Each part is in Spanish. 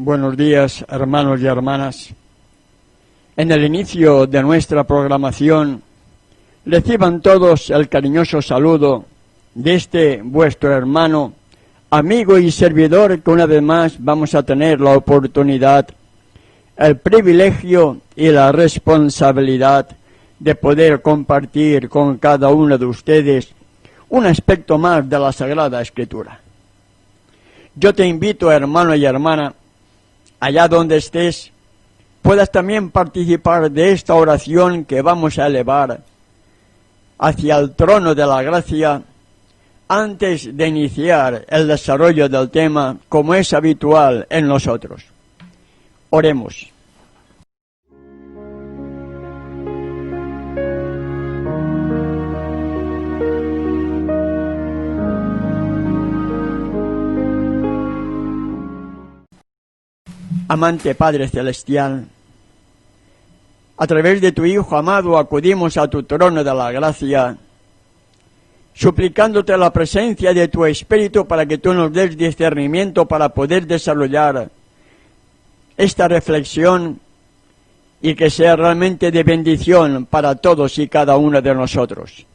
Buenos días, hermanos y hermanas. En el inicio de nuestra programación, reciban todos el cariñoso saludo de este vuestro hermano, amigo y servidor, que una vez más vamos a tener la oportunidad, el privilegio y la responsabilidad de poder compartir con cada uno de ustedes un aspecto más de la Sagrada Escritura. Yo te invito, hermano y hermana, allá donde estés, puedas también participar de esta oración que vamos a elevar hacia el trono de la gracia antes de iniciar el desarrollo del tema, como es habitual en nosotros. Oremos. Amante Padre Celestial, a través de tu Hijo amado acudimos a tu trono de la gracia, suplicándote la presencia de tu Espíritu para que tú nos des discernimiento para poder desarrollar esta reflexión y que sea realmente de bendición para todos y cada uno de nosotros.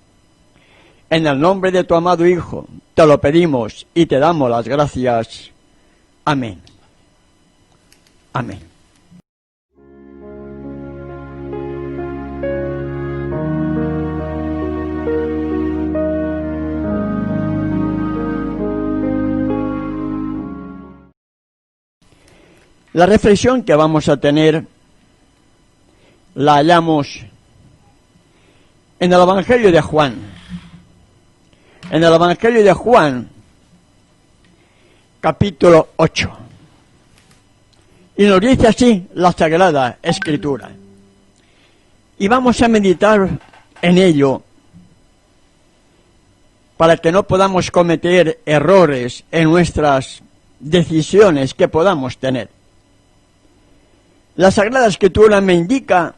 En el nombre de tu amado Hijo te lo pedimos y te damos las gracias. Amén. Amén. La reflexión que vamos a tener la hallamos en el Evangelio de Juan. En el Evangelio de Juan, capítulo 8. Y nos dice así la Sagrada Escritura. Y vamos a meditar en ello para que no podamos cometer errores en nuestras decisiones que podamos tener. La Sagrada Escritura me indica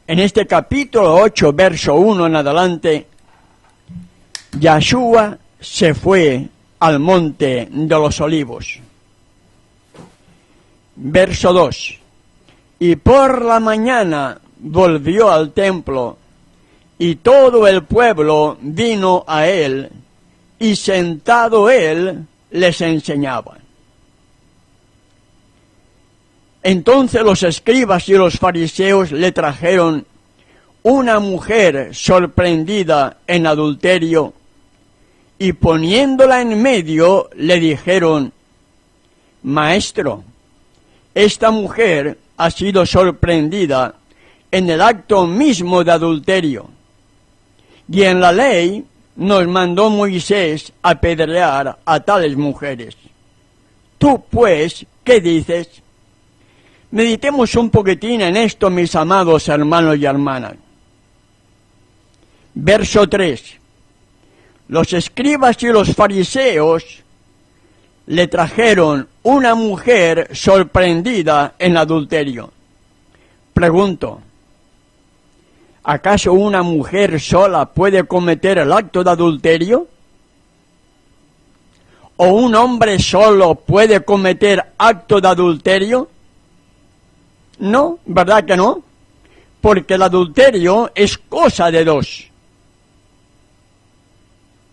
en este capítulo 8, verso 1 en adelante, Yahshua se fue al monte de los olivos. Verso 2. Y por la mañana volvió al templo, y todo el pueblo vino a él, y sentado él les enseñaba. Entonces los escribas y los fariseos le trajeron una mujer sorprendida en adulterio, y poniéndola en medio le dijeron: Maestro, esta mujer ha sido sorprendida en el acto mismo de adulterio, y en la ley nos mandó Moisés apedrear a tales mujeres. Tú, pues, ¿qué dices? Meditemos un poquitín en esto, mis amados hermanos y hermanas. Verso 3. Los escribas y los fariseos le trajeron una mujer sorprendida en adulterio. Pregunto, ¿acaso una mujer sola puede cometer el acto de adulterio? ¿O un hombre solo puede cometer acto de adulterio? No, ¿verdad que no? Porque el adulterio es cosa de dos.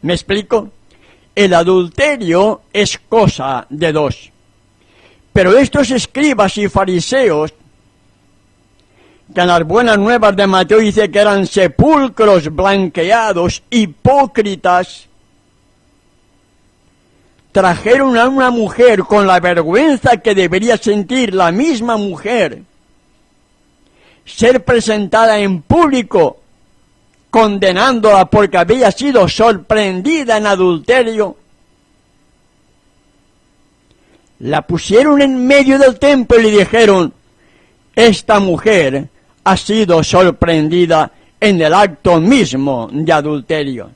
¿Me explico? El adulterio es cosa de dos. Pero estos escribas y fariseos, que en las buenas nuevas de Mateo dice que eran sepulcros blanqueados, hipócritas, trajeron a una mujer con la vergüenza que debería sentir la misma mujer, ser presentada en público, condenándola porque había sido sorprendida en adulterio. La pusieron en medio del templo y le dijeron: esta mujer ha sido sorprendida en el acto mismo de adulterio.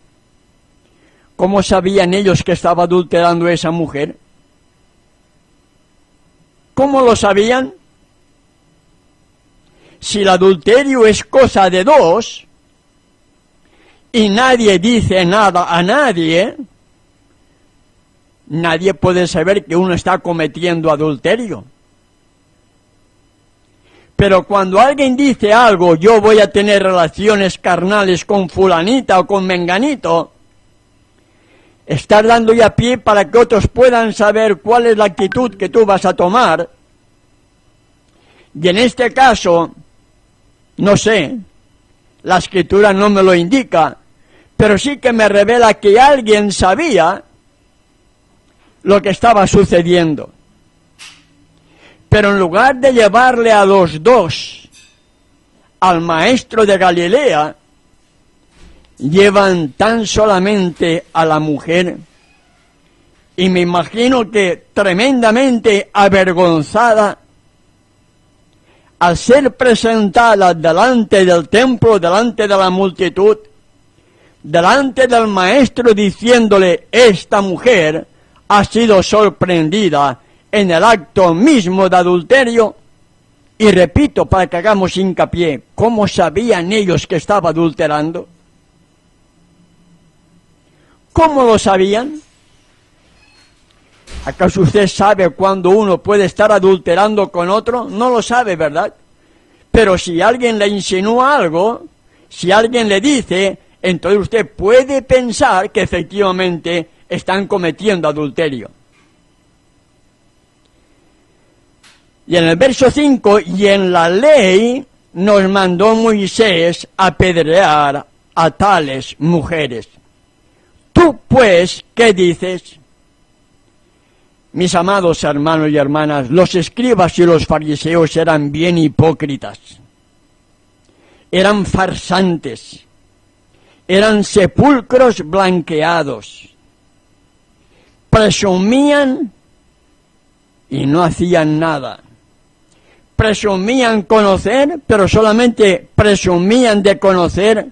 ¿Cómo sabían ellos que estaba adulterando esa mujer? ¿Cómo lo sabían? Si el adulterio es cosa de dos, y nadie dice nada a nadie, nadie puede saber que uno está cometiendo adulterio. Pero cuando alguien dice algo, yo voy a tener relaciones carnales con fulanita o con menganito, estás dando ya pie para que otros puedan saber cuál es la actitud que tú vas a tomar. Y en este caso, no sé, la Escritura no me lo indica, pero sí que me revela que alguien sabía lo que estaba sucediendo. Pero en lugar de llevarle a los dos al maestro de Galilea, llevan tan solamente a la mujer, y me imagino que tremendamente avergonzada, al ser presentada delante del templo, delante de la multitud, delante del maestro, diciéndole: esta mujer ha sido sorprendida en el acto mismo de adulterio. Y repito, para que hagamos hincapié, ¿cómo sabían ellos que estaba adulterando? ¿Cómo lo sabían? ¿Acaso usted sabe cuándo uno puede estar adulterando con otro? No lo sabe, ¿verdad? Pero si alguien le insinúa algo, si alguien le dice, entonces usted puede pensar que efectivamente están cometiendo adulterio. Y en el verso 5, y en la ley nos mandó Moisés apedrear a tales mujeres. Tú, pues, ¿qué dices? Mis amados hermanos y hermanas, los escribas y los fariseos eran bien hipócritas, eran farsantes, eran sepulcros blanqueados, presumían y no hacían nada. Presumían conocer, pero solamente presumían de conocer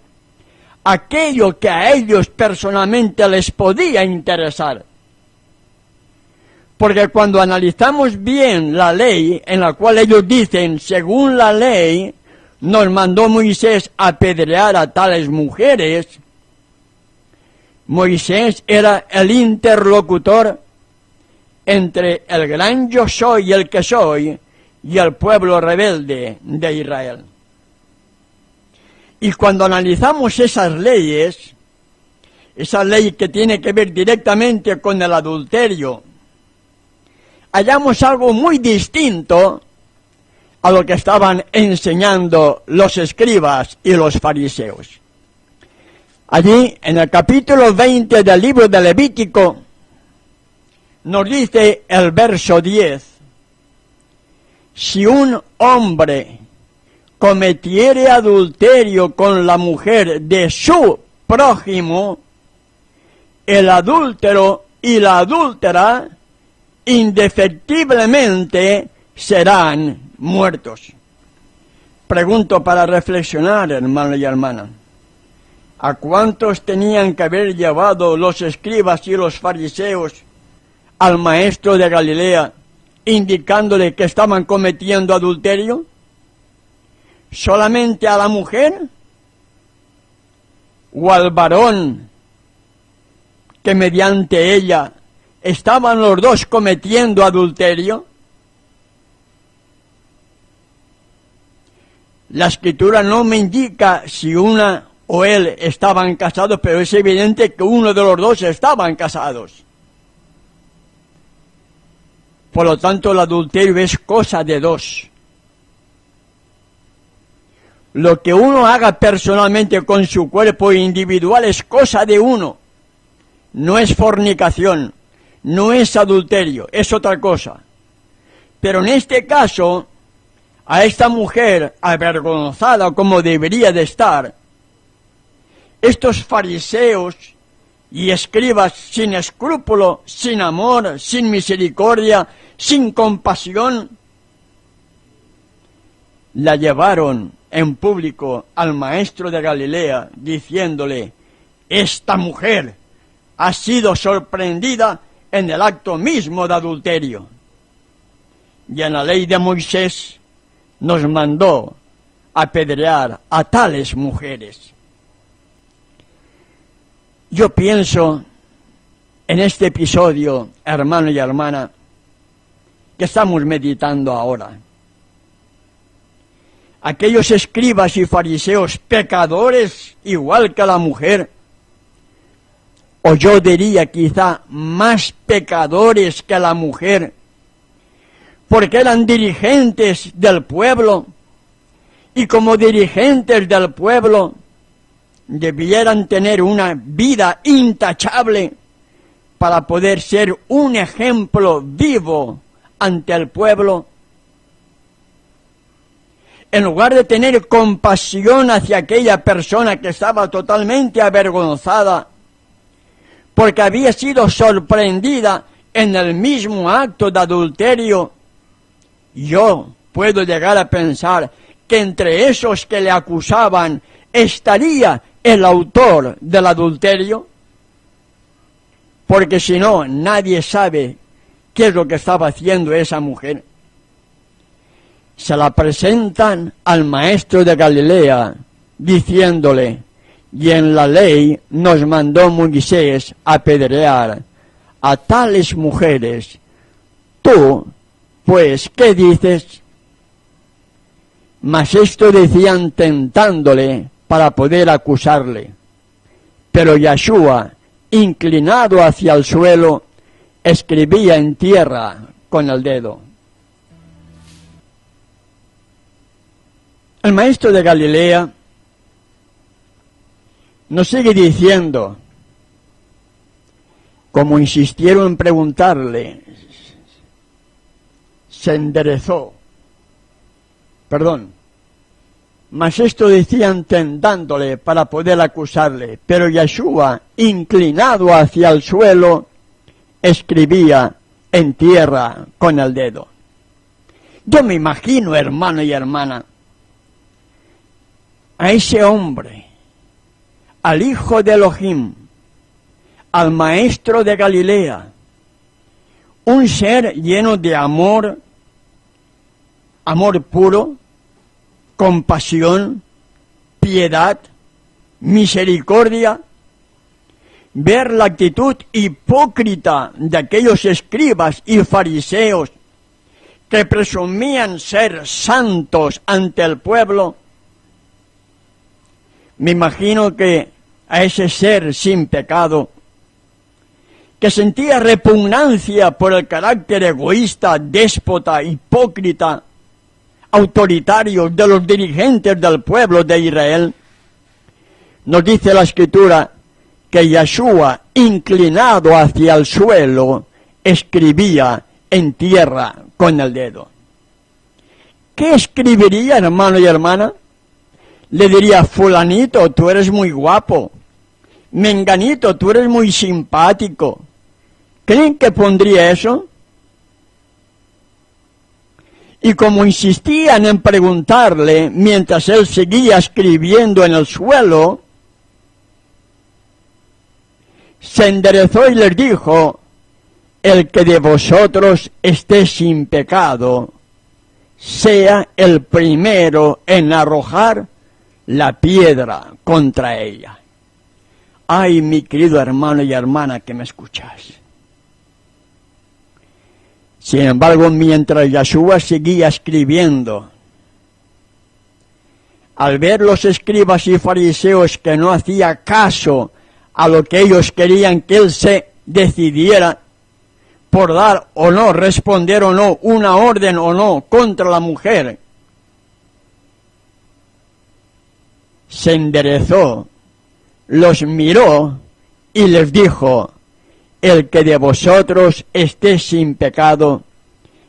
aquello que a ellos personalmente les podía interesar. Porque cuando analizamos bien la ley, en la cual ellos dicen, según la ley, nos mandó Moisés apedrear a tales mujeres, Moisés era el interlocutor entre el gran yo soy y el que soy, y el pueblo rebelde de Israel. Y cuando analizamos esas leyes, esa ley que tiene que ver directamente con el adulterio, hallamos algo muy distinto a lo que estaban enseñando los escribas y los fariseos. Allí, en el capítulo 20 del libro de Levítico, nos dice el verso 10, si un hombre cometiere adulterio con la mujer de su prójimo, el adúltero y la adúltera indefectiblemente serán muertos. Pregunto para reflexionar, hermano y hermana, ¿a cuántos tenían que haber llevado los escribas y los fariseos al maestro de Galilea, indicándole que estaban cometiendo adulterio? ¿Solamente a la mujer? ¿O al varón que mediante ella estaban los dos cometiendo adulterio? La Escritura no me indica si una o él estaban casados, pero es evidente que uno de los dos estaban casados. Por lo tanto, el adulterio es cosa de dos. Lo que uno haga personalmente con su cuerpo individual es cosa de uno. No es fornicación, no es adulterio, es otra cosa. Pero en este caso, a esta mujer avergonzada como debería de estar, estos fariseos y escribas sin escrúpulo, sin amor, sin misericordia, sin compasión, la llevaron en público al maestro de Galilea diciéndole, esta mujer ha sido sorprendida en el acto mismo de adulterio. Y en la ley de Moisés nos mandó apedrear a tales mujeres. Yo pienso en este episodio, hermano y hermana, que estamos meditando ahora. aquellos escribas y fariseos pecadores igual que la mujer, o yo diría quizá más pecadores que la mujer, porque eran dirigentes del pueblo, y como dirigentes del pueblo debieran tener una vida intachable para poder ser un ejemplo vivo ante el pueblo. En lugar de tener compasión hacia aquella persona que estaba totalmente avergonzada, porque había sido sorprendida en el mismo acto de adulterio, yo puedo llegar a pensar que entre esos que le acusaban estaría el autor del adulterio, porque si no, nadie sabe qué es lo que estaba haciendo esa mujer. Se la presentan al maestro de Galilea, diciéndole: y en la ley nos mandó Moisés apedrear a tales mujeres. Tú, pues, ¿qué dices? Mas esto decían tentándole para poder acusarle. Pero Yeshua, inclinado hacia el suelo, escribía en tierra con el dedo. El maestro de Galilea nos sigue diciendo, como insistieron en preguntarle, se enderezó. Mas esto decían tentándole para poder acusarle, pero Yeshua, inclinado hacia el suelo, escribía en tierra con el dedo. Yo me imagino, hermano y hermana, a ese hombre, al hijo de Elohim, al maestro de Galilea, un ser lleno de amor puro, compasión, piedad, misericordia, ver la actitud hipócrita de aquellos escribas y fariseos que presumían ser santos ante el pueblo. Me imagino que a ese ser sin pecado, que sentía repugnancia por el carácter egoísta, déspota, hipócrita, autoritario de los dirigentes del pueblo de Israel, nos dice la Escritura que Yeshua, inclinado hacia el suelo, escribía en tierra con el dedo. ¿Qué escribiría, hermano y hermana? Le diría: fulanito, tú eres muy guapo. Menganito, tú eres muy simpático. ¿Creen que pondría eso? Y como insistían en preguntarle, mientras él seguía escribiendo en el suelo, se enderezó y les dijo: el que de vosotros esté sin pecado, sea el primero en arrojar la piedra contra ella. Ay, mi querido hermano y hermana que me escuchas. Sin embargo, mientras Yeshua seguía escribiendo, al ver los escribas y fariseos que no hacía caso a lo que ellos querían que él se decidiera por dar o no, responder o no, una orden o no contra la mujer, se enderezó, los miró y les dijo: el que de vosotros esté sin pecado,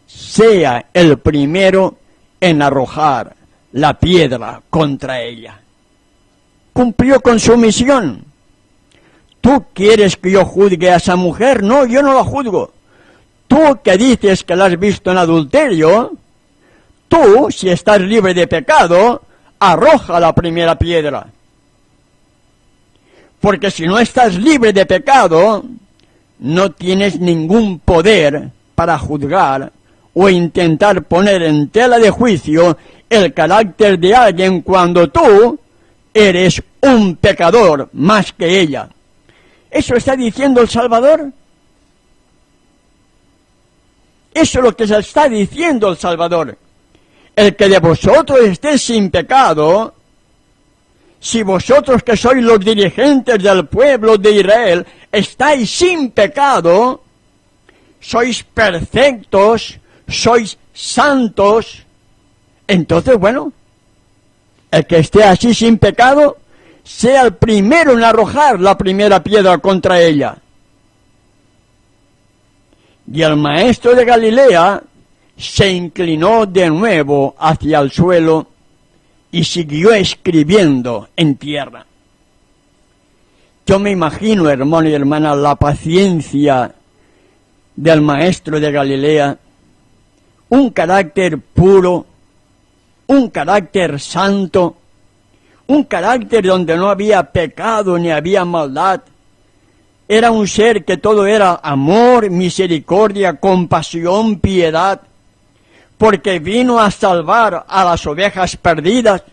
sea el primero en arrojar la piedra contra ella. Cumplió con su misión. ¿Tú quieres que yo juzgue a esa mujer? No, yo no la juzgo. Tú que dices que la has visto en adulterio, tú, si estás libre de pecado, arroja la primera piedra. Porque si no estás libre de pecado, no tienes ningún poder para juzgar o intentar poner en tela de juicio el carácter de alguien cuando tú eres un pecador más que ella. ¿Eso está diciendo el Salvador? Eso es lo que se está diciendo el Salvador. el que de vosotros esté sin pecado, si vosotros que sois los dirigentes del pueblo de Israel, estáis sin pecado, sois perfectos, sois santos, entonces, bueno, el que esté así sin pecado, sea el primero en arrojar la primera piedra contra ella. Y el maestro de Galilea se inclinó de nuevo hacia el suelo y siguió escribiendo en tierra. Yo me imagino, hermano y hermana, la paciencia del maestro de Galilea, un carácter puro, un carácter santo, un carácter donde no había pecado ni había maldad. Era un ser que todo era amor, misericordia, compasión, piedad, porque vino a salvar a las ovejas perdidas,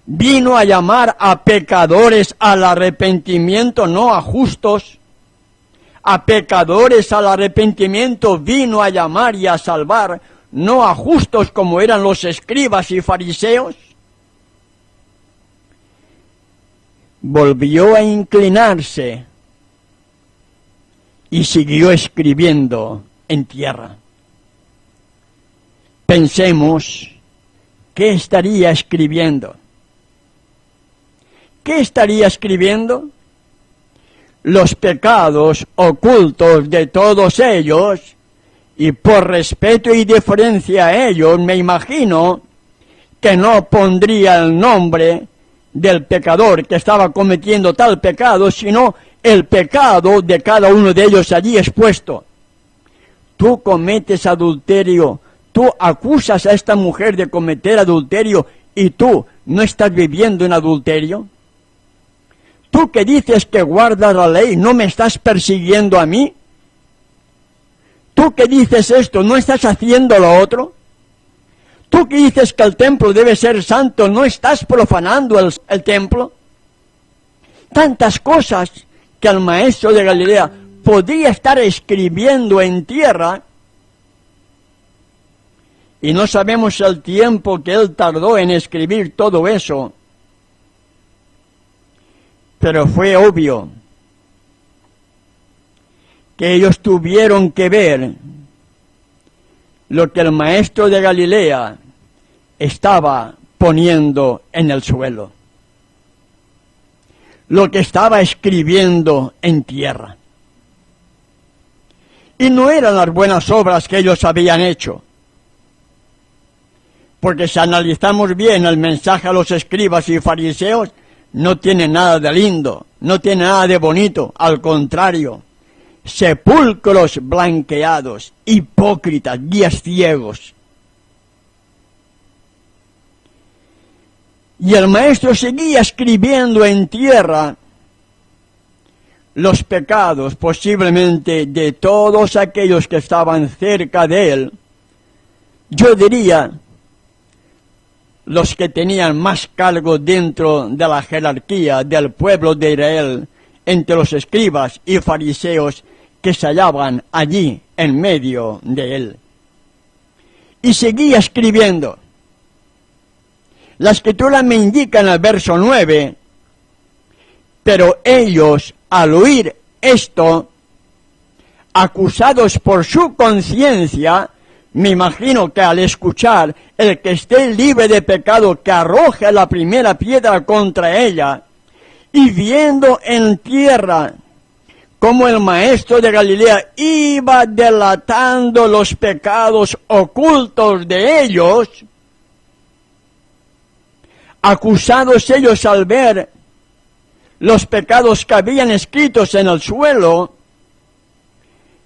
vino a llamar a pecadores al arrepentimiento, no a justos. A pecadores al arrepentimiento vino a llamar y a salvar, no a justos como eran los escribas y fariseos. Volvió a inclinarse y siguió escribiendo en tierra. Pensemos, ¿qué estaría escribiendo? ¿Qué estaría escribiendo? Los pecados ocultos de todos ellos, y por respeto y deferencia a ellos, me imagino que no pondría el nombre del pecador que estaba cometiendo tal pecado, sino el pecado de cada uno de ellos allí expuesto. Tú cometes adulterio, tú acusas a esta mujer de cometer adulterio y tú no estás viviendo en adulterio. Tú que dices que guardas la ley, ¿no me estás persiguiendo a mí? Tú que dices esto, ¿no estás haciendo lo otro? Tú que dices que el templo debe ser santo, ¿no estás profanando el templo? Tantas cosas que el maestro de Galilea podía estar escribiendo en tierra, y no sabemos el tiempo que él tardó en escribir todo eso, pero fue obvio que ellos tuvieron que ver lo que el maestro de Galilea estaba poniendo en el suelo, lo que estaba escribiendo en tierra. Y no eran las buenas obras que ellos habían hecho, porque si analizamos bien el mensaje a los escribas y fariseos, no tiene nada de lindo, no tiene nada de bonito, al contrario, sepulcros blanqueados, hipócritas, guías ciegos. Y el maestro seguía escribiendo en tierra los pecados, posiblemente de todos aquellos que estaban cerca de él. Yo diría, los que tenían más cargo dentro de la jerarquía del pueblo de Israel, entre los escribas y fariseos que se hallaban allí en medio de él. Y seguía escribiendo. La escritura me indica en el verso 9, pero ellos, al oír esto, acusados por su conciencia, me imagino que al escuchar, el que esté libre de pecado, que arroje la primera piedra contra ella, y viendo en tierra cómo el maestro de Galilea iba delatando los pecados ocultos de ellos, acusados ellos al ver los pecados que habían escritos en el suelo,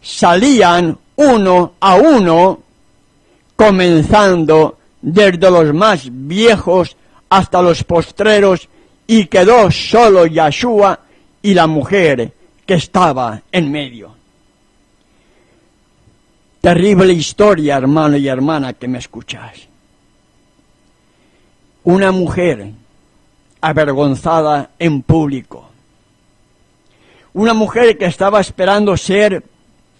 salían uno a uno, comenzando desde los más viejos hasta los postreros, y quedó solo Yahshua y la mujer que estaba en medio. Terrible historia, hermano y hermana, que me escuchas. Una mujer avergonzada en público. Una mujer que estaba esperando ser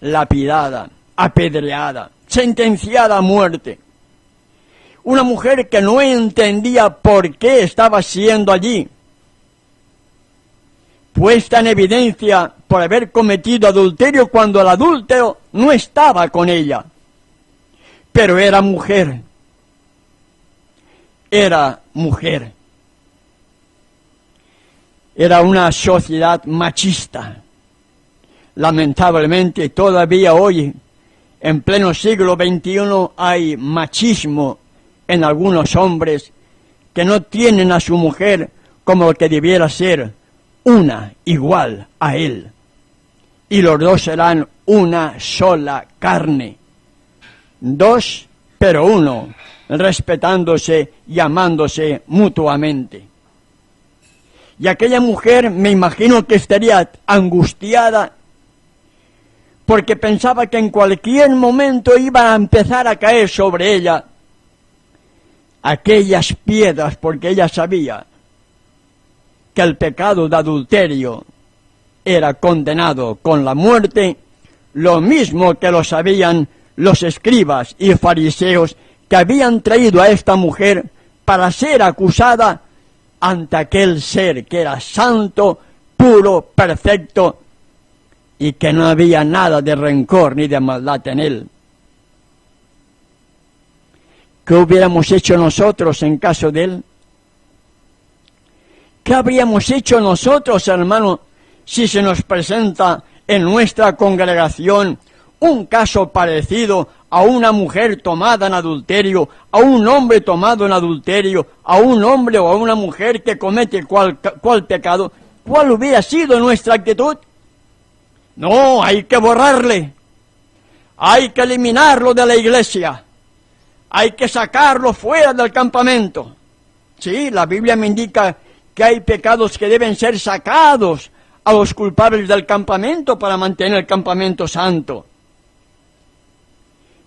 lapidada, apedreada, sentenciada a muerte. Una mujer que no entendía por qué estaba siendo allí, puesta en evidencia por haber cometido adulterio cuando el adúltero no estaba con ella. Pero era mujer. Era mujer. Era una sociedad machista. Lamentablemente todavía hoy, en pleno siglo XXI, hay machismo en algunos hombres que no tienen a su mujer como que debiera ser una igual a él. Y los dos serán una sola carne. Dos, pero uno, respetándose y amándose mutuamente. Y aquella mujer, me imagino que estaría angustiada porque pensaba que en cualquier momento iban a empezar a caer sobre ella aquellas piedras, porque ella sabía que el pecado de adulterio era condenado con la muerte, lo mismo que lo sabían los escribas y fariseos que habían traído a esta mujer para ser acusada ante aquel ser que era santo, puro, perfecto, y que no había nada de rencor ni de maldad en él. ¿Qué hubiéramos hecho nosotros en caso de él? ¿Qué habríamos hecho nosotros, hermano, si se nos presenta en nuestra congregación un caso parecido a una mujer tomada en adulterio, a un hombre tomado en adulterio, a un hombre o a una mujer que comete cual pecado? ¿Cuál hubiera sido nuestra actitud? No, hay que borrarle, hay que eliminarlo de la iglesia, hay que sacarlo fuera del campamento. Sí, la Biblia me indica que hay pecados que deben ser sacados a los culpables del campamento para mantener el campamento santo.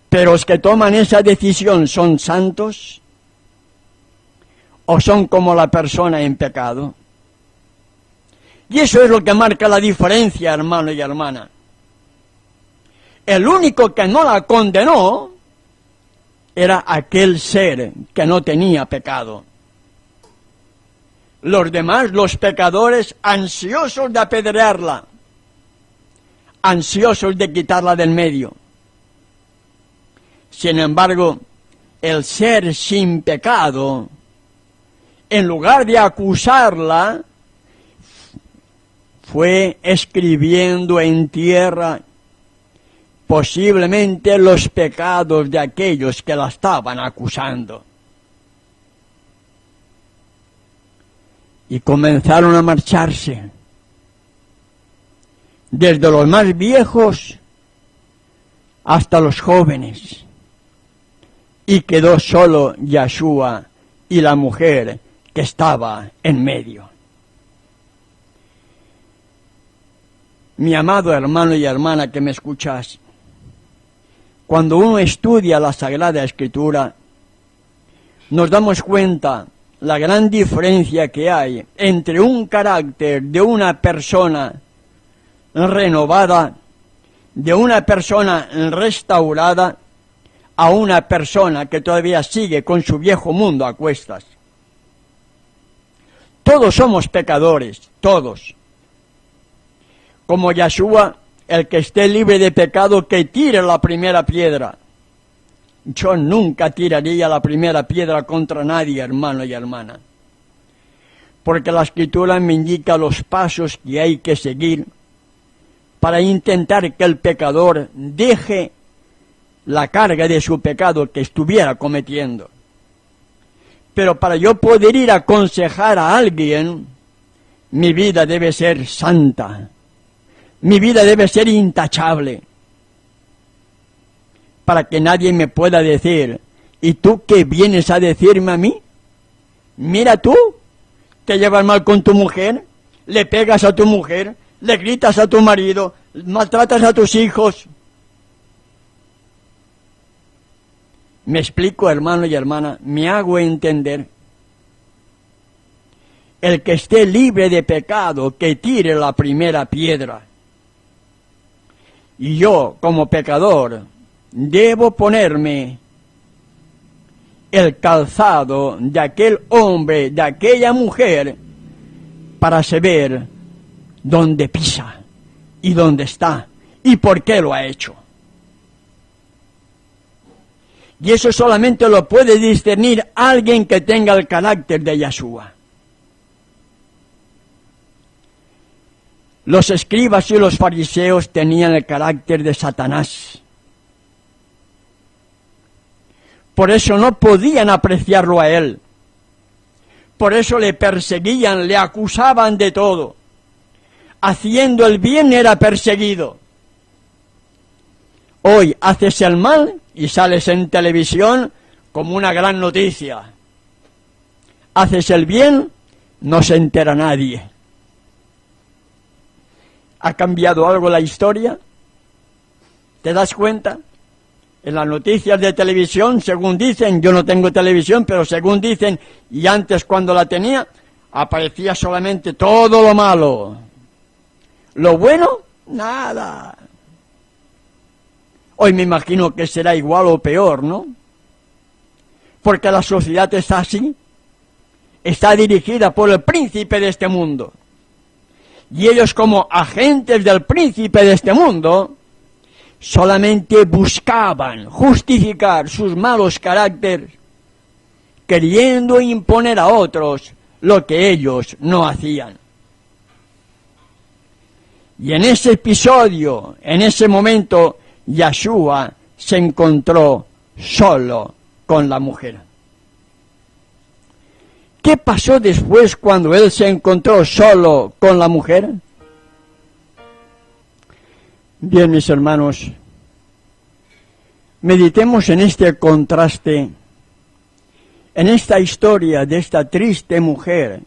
Pero los que toman esa decisión, ¿son santos? ¿O son como la persona en pecado? Y eso es lo que marca la diferencia, hermano y hermana. El único que no la condenó era aquel ser que no tenía pecado. Los demás, los pecadores, ansiosos de apedrearla, ansiosos de quitarla del medio. Sin embargo, el ser sin pecado, en lugar de acusarla, fue escribiendo en tierra posiblemente los pecados de aquellos que la estaban acusando. Y comenzaron a marcharse, desde los más viejos hasta los jóvenes, y quedó solo Yeshua y la mujer que estaba en medio. Mi amado hermano y hermana que me escuchas, cuando uno estudia la Sagrada Escritura, nos damos cuenta la gran diferencia que hay entre un carácter de una persona renovada, de una persona restaurada, a una persona que todavía sigue con su viejo mundo a cuestas. Todos somos pecadores, todos. Como Yeshua, el que esté libre de pecado, que tire la primera piedra. Yo nunca tiraría la primera piedra contra nadie, hermano y hermana. Porque la Escritura me indica los pasos que hay que seguir para intentar que el pecador deje la carga de su pecado que estuviera cometiendo. Pero para yo poder ir a aconsejar a alguien, mi vida debe ser santa. Mi vida debe ser intachable, para que nadie me pueda decir, ¿y tú qué vienes a decirme a mí? Mira tú, te llevas mal con tu mujer, le pegas a tu mujer, le gritas a tu marido, maltratas a tus hijos. Me explico, hermano y hermana, me hago entender. El que esté libre de pecado, que tire la primera piedra. Y yo, como pecador, debo ponerme el calzado de aquel hombre, de aquella mujer, para saber dónde pisa y dónde está y por qué lo ha hecho. Y eso solamente lo puede discernir alguien que tenga el carácter de Yeshua. Los escribas y los fariseos tenían el carácter de Satanás. Por eso no podían apreciarlo a él. Por eso le perseguían, le acusaban de todo. Haciendo el bien era perseguido. Hoy haces el mal y sales en televisión como una gran noticia. Haces el bien, no se entera nadie. ¿Ha cambiado algo la historia? ¿Te das cuenta? En las noticias de televisión, según dicen, yo no tengo televisión, pero según dicen, y antes cuando la tenía, aparecía solamente todo lo malo. Lo bueno, nada. Hoy me imagino que será igual o peor, ¿no? Porque la sociedad está así. Está dirigida por el príncipe de este mundo. Y ellos, como agentes del príncipe de este mundo, solamente buscaban justificar sus malos caracteres, queriendo imponer a otros lo que ellos no hacían. Y en ese episodio, en ese momento, Yeshua se encontró solo con la mujer. ¿Qué pasó después cuando él se encontró solo con la mujer? Bien, mis hermanos, meditemos en este contraste, en esta historia de esta triste mujer,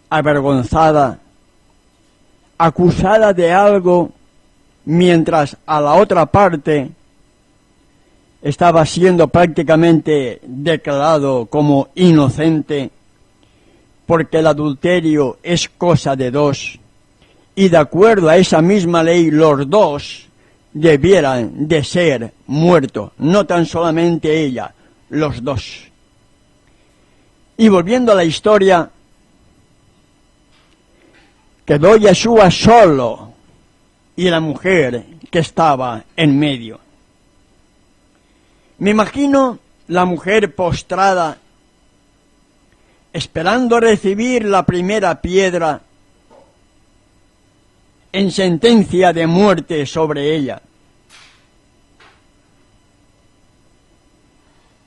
avergonzada, acusada de algo, mientras a la otra parte estaba siendo prácticamente declarado como inocente, porque el adulterio es cosa de dos, y de acuerdo a esa misma ley los dos debieran de ser muertos, no tan solamente ella, los dos. Y volviendo a la historia, quedó Yeshua solo y la mujer que estaba en medio. Me imagino la mujer postrada, esperando recibir la primera piedra en sentencia de muerte sobre ella.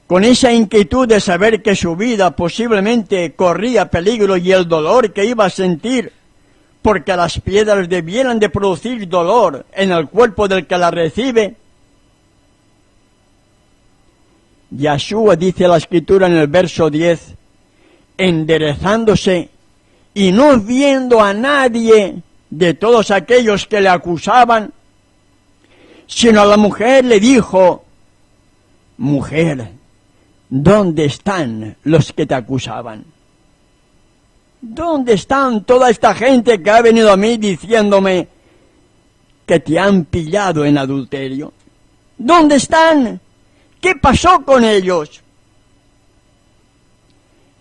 Con esa inquietud de saber que su vida posiblemente corría peligro y el dolor que iba a sentir, porque las piedras debieran de producir dolor en el cuerpo del que la recibe. Yeshua, dice la Escritura en el verso 10, enderezándose y no viendo a nadie de todos aquellos que le acusaban, sino a la mujer le dijo, mujer, ¿dónde están los que te acusaban? ¿Dónde están toda esta gente que ha venido a mí diciéndome que te han pillado en adulterio? ¿Dónde están? ¿Qué pasó con ellos?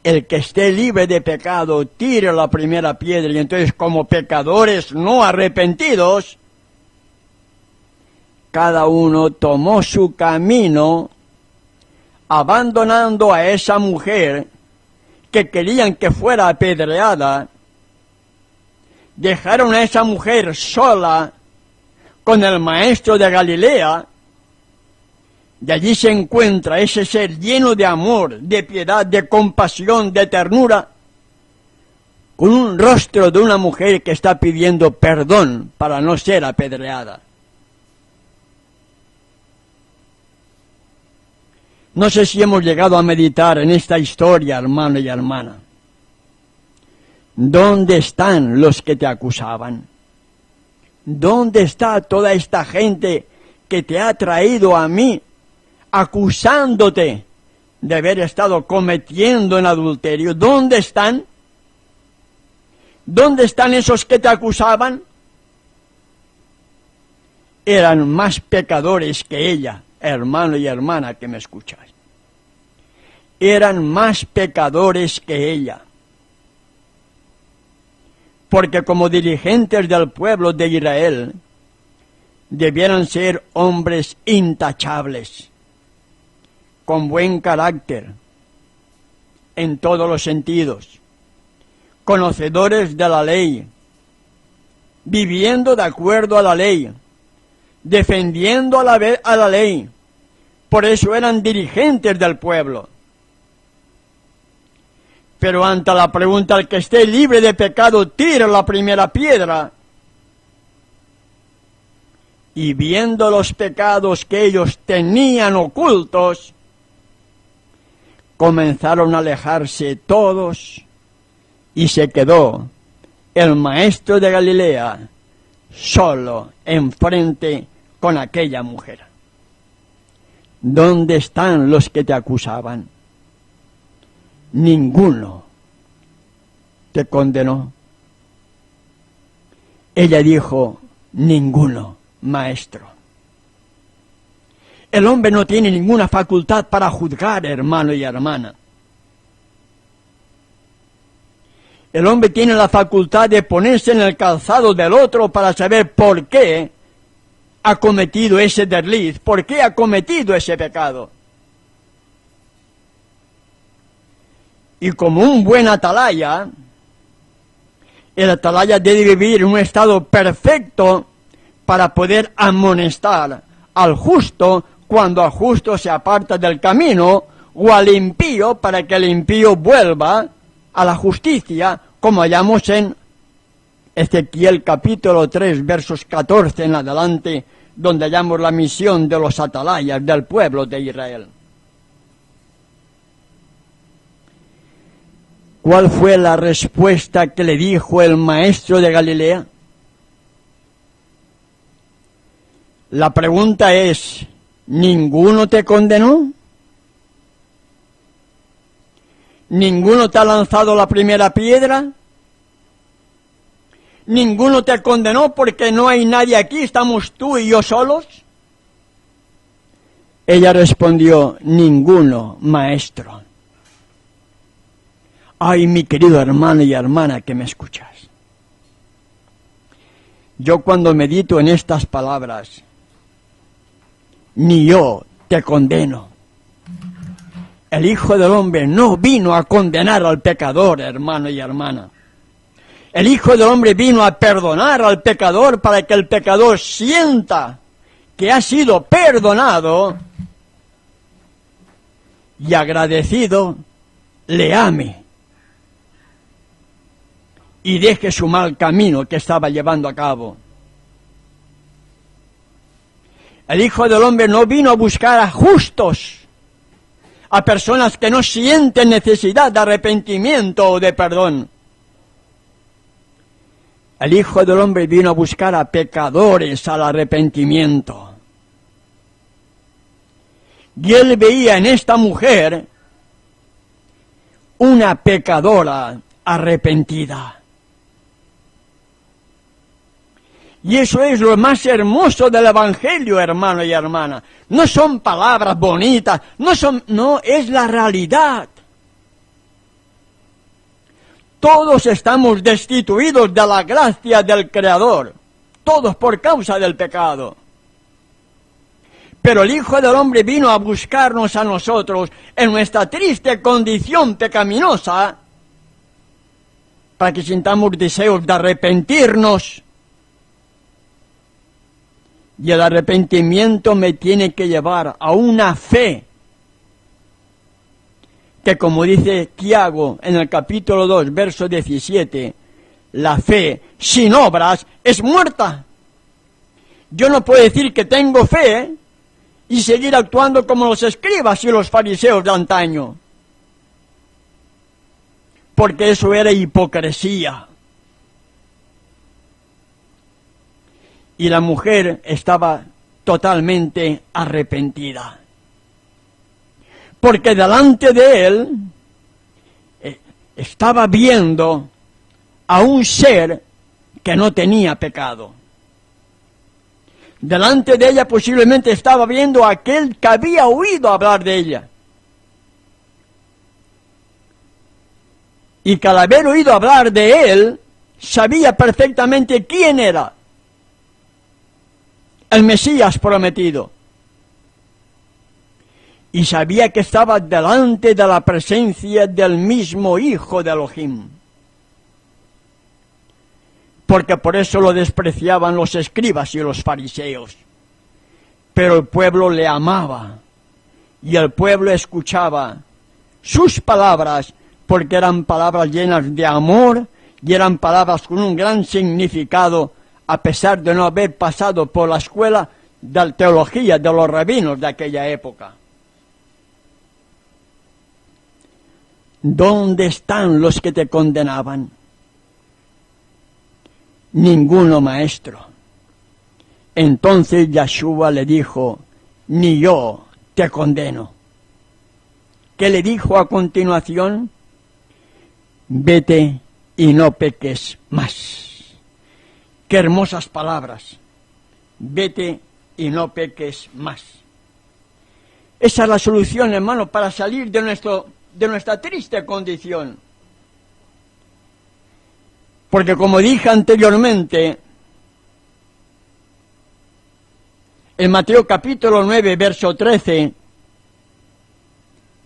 El que esté libre de pecado, tire la primera piedra, y entonces, como pecadores no arrepentidos, cada uno tomó su camino, abandonando a esa mujer que querían que fuera apedreada. Dejaron a esa mujer sola con el maestro de Galilea. Y allí se encuentra ese ser lleno de amor, de piedad, de compasión, de ternura, con un rostro de una mujer que está pidiendo perdón para no ser apedreada. No sé si hemos llegado a meditar en esta historia, hermano y hermana. ¿Dónde están los que te acusaban? ¿Dónde está toda esta gente que te ha traído a mí, acusándote de haber estado cometiendo en adulterio? ¿Dónde están? ¿Dónde están esos que te acusaban? Eran más pecadores que ella, hermano y hermana que me escucháis. eran más pecadores que ella. Porque como dirigentes del pueblo de Israel, debieran ser hombres intachables, con buen carácter, en todos los sentidos, conocedores de la ley, viviendo de acuerdo a la ley, defendiendo a la ley. Por eso eran dirigentes del pueblo. Pero ante la pregunta, el que esté libre de pecado, tire la primera piedra. Y viendo los pecados que ellos tenían ocultos, comenzaron a alejarse todos y se quedó el maestro de Galilea solo enfrente con aquella mujer. ¿Dónde están los que te acusaban? Ninguno te condenó. Ella dijo, ninguno, maestro. El hombre no tiene ninguna facultad para juzgar, hermano y hermana. El hombre tiene la facultad de ponerse en el calzado del otro para saber por qué ha cometido ese desliz, por qué ha cometido ese pecado. Y como un buen atalaya, el atalaya debe vivir en un estado perfecto para poder amonestar al justo cuando el justo se aparta del camino, o al impío para que el impío vuelva a la justicia, como hallamos en Ezequiel capítulo 3, versos 14 en adelante, donde hallamos la misión de los atalayas del pueblo de Israel. ¿Cuál fue la respuesta que le dijo el maestro de Galilea? La pregunta es, ¿ninguno te condenó? ¿Ninguno te ha lanzado la primera piedra? ¿Ninguno te condenó porque no hay nadie aquí, estamos tú y yo solos? Ella respondió, ninguno, maestro. Ay, mi querido hermano y hermana que me escuchas. Yo cuando medito en estas palabras, ni yo te condeno. El Hijo del Hombre no vino a condenar al pecador, hermano y hermana. El Hijo del Hombre vino a perdonar al pecador para que el pecador sienta que ha sido perdonado y agradecido le ame y deje su mal camino que estaba llevando a cabo. El Hijo del Hombre no vino a buscar a justos, a personas que no sienten necesidad de arrepentimiento o de perdón. El Hijo del Hombre vino a buscar a pecadores al arrepentimiento. Y él veía en esta mujer una pecadora arrepentida. Y eso es lo más hermoso del Evangelio, hermano y hermana. No son palabras bonitas, no, es la realidad. Todos estamos destituidos de la gracia del Creador, todos por causa del pecado. Pero el Hijo del Hombre vino a buscarnos a nosotros en nuestra triste condición pecaminosa, para que sintamos deseos de arrepentirnos. Y el arrepentimiento me tiene que llevar a una fe que, como dice Tiago en el capítulo 2, verso 17, la fe sin obras es muerta. Yo no puedo decir que tengo fe y seguir actuando como los escribas y los fariseos de antaño, porque eso era hipocresía. Y la mujer estaba totalmente arrepentida, porque delante de él estaba viendo a un ser que no tenía pecado. Delante de ella posiblemente estaba viendo a aquel que había oído hablar de ella. y que al haber oído hablar de él, sabía perfectamente quién era el Mesías prometido. Y sabía que estaba delante de la presencia del mismo Hijo de Elohim. Porque por eso lo despreciaban los escribas y los fariseos. Pero el pueblo le amaba, y el pueblo escuchaba sus palabras, porque eran palabras llenas de amor, y eran palabras con un gran significado, a pesar de no haber pasado por la escuela de teología de los rabinos de aquella época. ¿Dónde están los que te condenaban? Ninguno, maestro. Entonces Yeshua le dijo, ni yo te condeno. ¿Qué le dijo a continuación? Vete y no peques más. Qué hermosas palabras. Vete y no peques más. Esa es la solución, hermano, para salir de nuestra triste condición. Porque como dije anteriormente, en Mateo capítulo 9, verso 13,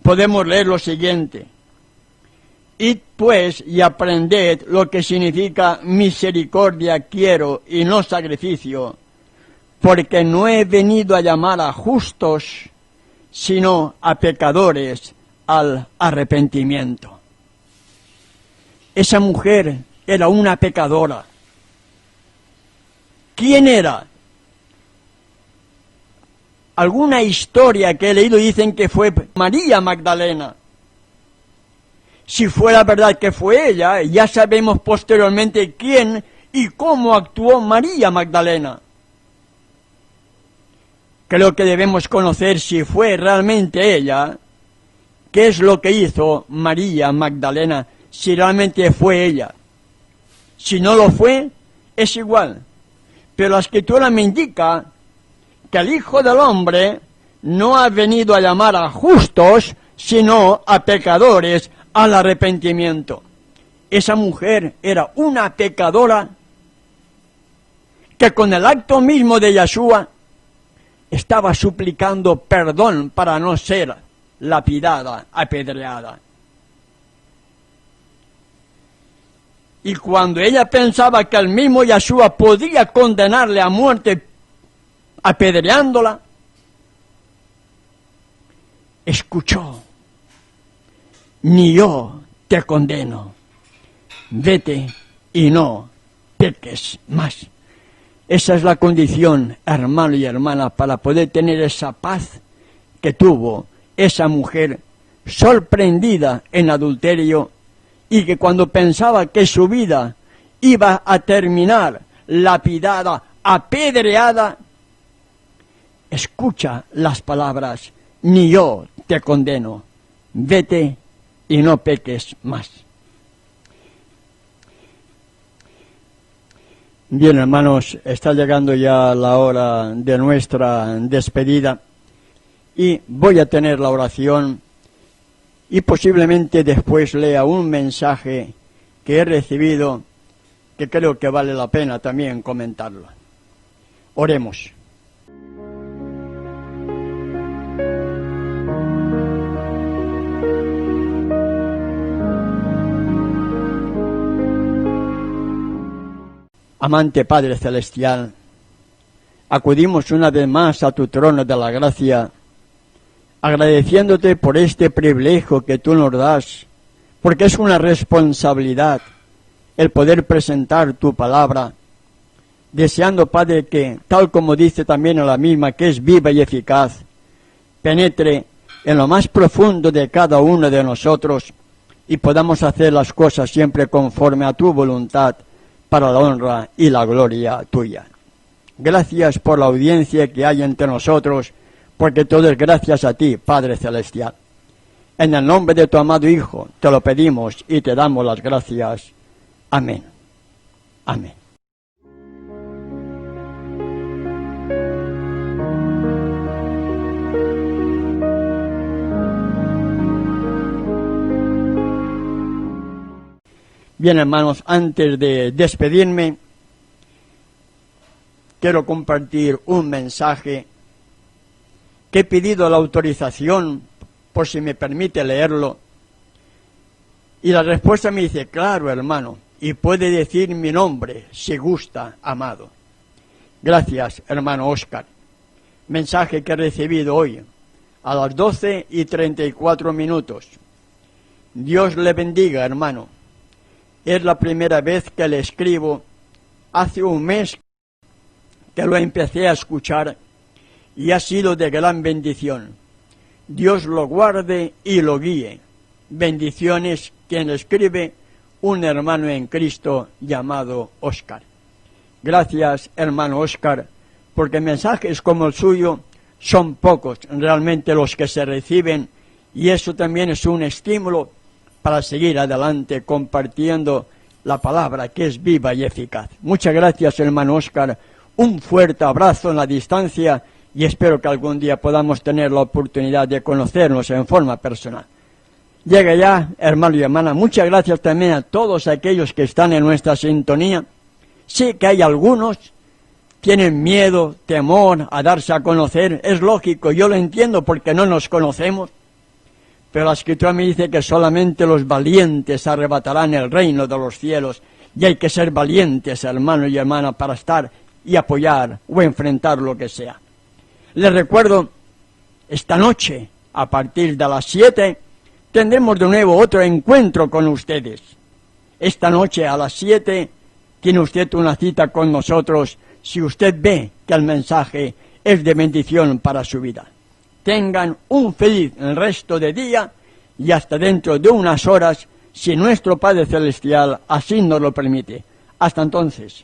podemos leer lo siguiente. Id pues y aprended lo que significa misericordia quiero y no sacrificio, porque no he venido a llamar a justos, sino a pecadores al arrepentimiento. Esa mujer era una pecadora. ¿Quién era? Alguna historia que he leído dicen que fue María Magdalena. Si fuera verdad que fue ella, ya sabemos posteriormente quién y cómo actuó María Magdalena. Creo que debemos conocer si fue realmente ella, qué es lo que hizo María Magdalena, si realmente fue ella. Si no lo fue, es igual. Pero la Escritura me indica que el Hijo del Hombre no ha venido a llamar a justos, sino a pecadores al arrepentimiento. Esa mujer era una pecadora que con el acto mismo de Yeshua estaba suplicando perdón para no ser lapidada, apedreada. Y cuando ella pensaba que el mismo Yeshua podía condenarle a muerte apedreándola, escuchó, ni yo te condeno, vete y no peques más. Esa es la condición, hermano y hermana, para poder tener esa paz que tuvo esa mujer sorprendida en adulterio, y que cuando pensaba que su vida iba a terminar lapidada, apedreada, escucha las palabras, ni yo te condeno, vete y no peques más. Bien, hermanos, está llegando ya la hora de nuestra despedida y voy a tener la oración y posiblemente después lea un mensaje que he recibido que creo que vale la pena también comentarlo. Oremos. Amante Padre Celestial, acudimos una vez más a tu trono de la gracia, agradeciéndote por este privilegio que tú nos das, porque es una responsabilidad el poder presentar tu palabra, deseando, Padre, que, tal como dice también en la misma, que es viva y eficaz, penetre en lo más profundo de cada uno de nosotros y podamos hacer las cosas siempre conforme a tu voluntad, para la honra y la gloria tuya. Gracias por la audiencia que hay entre nosotros, porque todo es gracias a ti, Padre Celestial. En el nombre de tu amado Hijo, te lo pedimos y te damos las gracias. Amén. Amén. Bien, hermanos, antes de despedirme, quiero compartir un mensaje que he pedido la autorización, por si me permite leerlo. Y la respuesta me dice, claro, hermano, y puede decir mi nombre, si gusta, amado. Gracias, hermano Óscar. Mensaje que he recibido hoy, a las 12:34. Dios le bendiga, hermano. Es la primera vez que le escribo. Hace un mes que lo empecé a escuchar y ha sido de gran bendición. Dios lo guarde y lo guíe. Bendiciones, quien escribe, un hermano en Cristo llamado Óscar. Gracias, hermano Óscar, porque mensajes como el suyo son pocos realmente los que se reciben, y eso también es un estímulo para seguir adelante compartiendo la palabra que es viva y eficaz. Muchas gracias, hermano Óscar. Un fuerte abrazo en la distancia y espero que algún día podamos tener la oportunidad de conocernos en forma personal. Llega ya, hermano y hermana. Muchas gracias también a todos aquellos que están en nuestra sintonía. Sé que hay algunos que tienen miedo, temor a darse a conocer. Es lógico, yo lo entiendo porque no nos conocemos. Pero la Escritura me dice que solamente los valientes arrebatarán el reino de los cielos. Y hay que ser valientes, hermano y hermana, para estar y apoyar o enfrentar lo que sea. Les recuerdo, esta noche, a partir de las 7, tendremos de nuevo otro encuentro con ustedes. Esta noche a las 7 tiene usted una cita con nosotros si usted ve que el mensaje es de bendición para su vida. Tengan un feliz resto de día y hasta dentro de unas horas, si nuestro Padre Celestial así nos lo permite. Hasta entonces.